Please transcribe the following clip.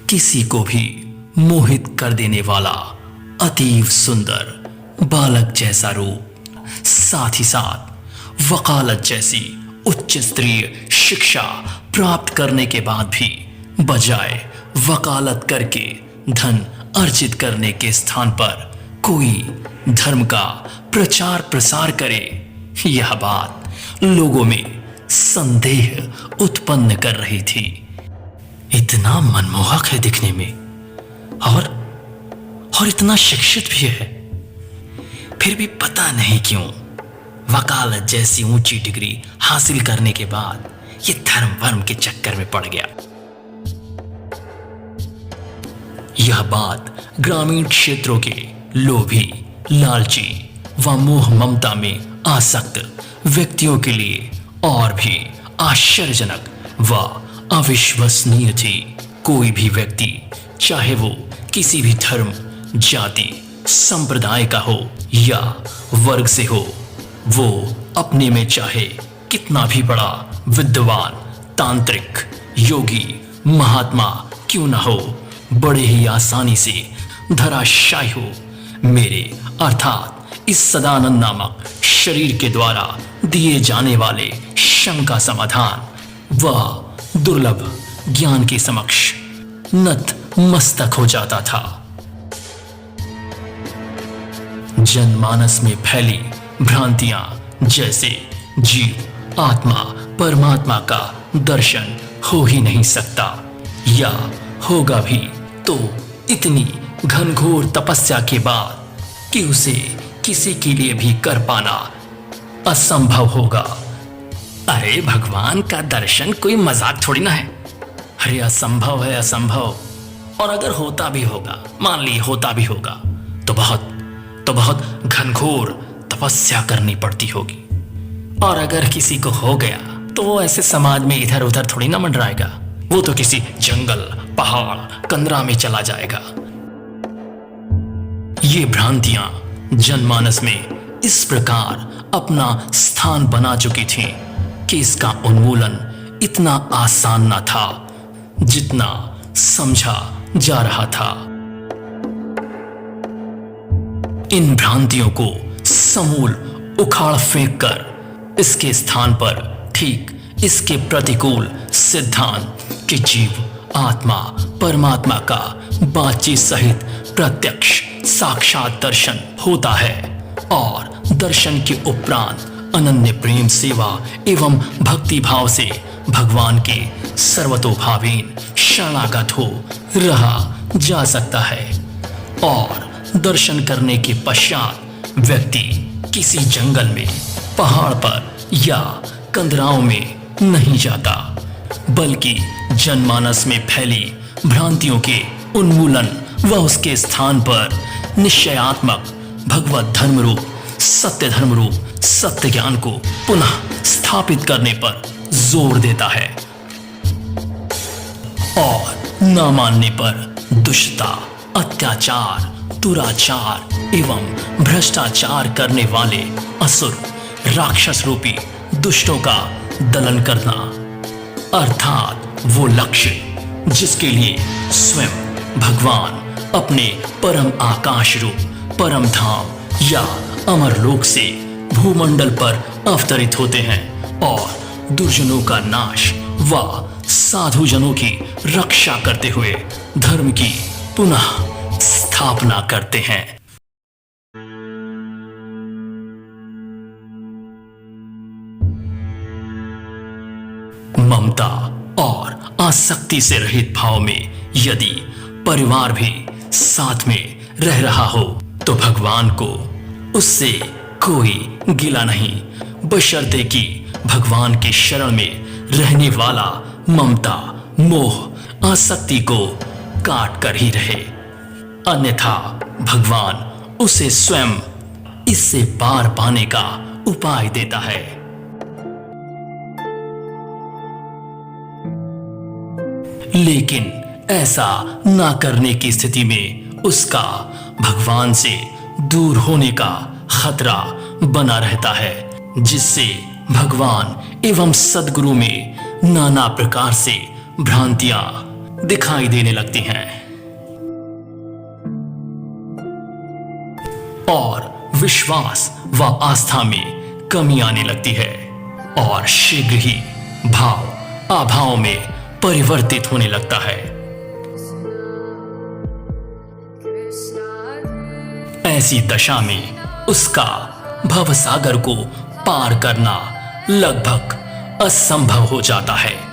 किसी को भी मोहित कर देने वाला अतीव सुंदर बालक जैसा रूप, साथ ही साथ वकालत जैसी उच्च स्तरीय शिक्षा प्राप्त करने के बाद भी बजाय वकालत करके धन अर्जित करने के स्थान पर कोई धर्म का प्रचार प्रसार करे, यह बात लोगों में संदेह उत्पन्न कर रही थी। इतना मनमोहक है दिखने में और इतना शिक्षित भी है, फिर भी पता नहीं क्यों वकालत जैसी ऊंची डिग्री हासिल करने के बाद ये धर्म वर्म के चक्कर में पड़ गया। यह बात ग्रामीण क्षेत्रों के लोभी, लालची व मोह ममता में आसक्त व्यक्तियों के लिए और भी आश्चर्यजनक व अविश्वसनीय थी। कोई भी व्यक्ति, चाहे वो किसी भी धर्म, जाति, संप्रदाय का हो या वर्ग से हो, वो अपने में चाहे कितना भी बड़ा विद्वान, तांत्रिक, योगी, महात्मा क्यों न हो, बड़े ही आसानी से धराशायी हो मेरे अर्थात इस सदानंद नामक शरीर के द्वारा दिए जाने वाले शंका समाधान व दुर्लभ ज्ञान के समक्ष नत मस्तक हो जाता था। जनमानस में फैली भ्रांतियां जैसे जीव आत्मा परमात्मा का दर्शन हो ही नहीं सकता, या होगा भी तो इतनी घनघोर तपस्या के बाद कि उसे किसी के लिए भी कर पाना असंभव होगा। अरे भगवान का दर्शन कोई मजाक थोड़ी ना है। अरे असंभव है असंभव, और अगर होता भी होगा, मान ली होता भी होगा, तो बहुत घनघोर तपस्या करनी पड़ती होगी। और अगर किसी को हो गया तो वो ऐसे समाज में इधर उधर थोड़ी ना मंडराएगा, वो तो किसी जंगल, पहाड़, कंदरा में चला जाएगा। ये भ्रांतियां जनमानस में इस प्रकार अपना स्थान बना चुकी थी कि इसका उन्मूलन इतना आसान न था जितना समझा जा रहा था। इन भ्रांतियों को समूल उखाड़ फेंक कर इसके स्थान पर ठीक इसके प्रतिकूल सिद्धांत कि जीव आत्मा परमात्मा का बातचीत सहित प्रत्यक्ष साक्षात दर्शन होता है, और दर्शन के उपरांत अनन्य प्रेम सेवा एवं भक्ति भाव से भगवान के सर्वतोभावीन शरणागत हो रहा जा सकता है। और दर्शन करने के पश्चात व्यक्ति किसी जंगल में, पहाड़ पर या कंदराओं में नहीं जाता, बल्कि जनमानस में फैली भ्रांतियों के उन्मूलन व उसके स्थान पर निश्चयात्मक भगवत धर्म रूप, सत्य धर्म रूप, सत्य ज्ञान को पुनः स्थापित करने पर जोर देता है। और न मानने पर दुष्टता, अत्याचार, दुराचार एवं भ्रष्टाचार करने वाले असुर, राक्षस रूपी दुष्टों का दलन करना, अर्थात वो लक्ष्य जिसके लिए स्वयं भगवान अपने परम आकाश रूप परम धाम या अमर लोक से भूमंडल पर अवतरित होते हैं और दुर्जनों का नाश व साधु जनों की रक्षा करते हुए धर्म की पुनः स्थापना करते हैं। ममता और आसक्ति से रहित भाव में यदि परिवार भी साथ में रह रहा हो तो भगवान को उससे कोई गिला नहीं, बशर्ते कि भगवान के शरण में रहने वाला ममता, मोह, आसक्ति को काट कर ही रहे, अन्यथा भगवान उसे स्वयं इससे पार पाने का उपाय देता है। लेकिन ऐसा ना करने की स्थिति में उसका भगवान से दूर होने का खतरा बना रहता है, जिससे भगवान एवं सद्गुरु में नाना प्रकार से भ्रांतियां दिखाई देने लगती हैं और विश्वास व आस्था में कमी आने लगती है और शीघ्र ही भाव अभाव में परिवर्तित होने लगता है। ऐसी दशा में उसका भवसागर को पार करना लगभग असंभव हो जाता है।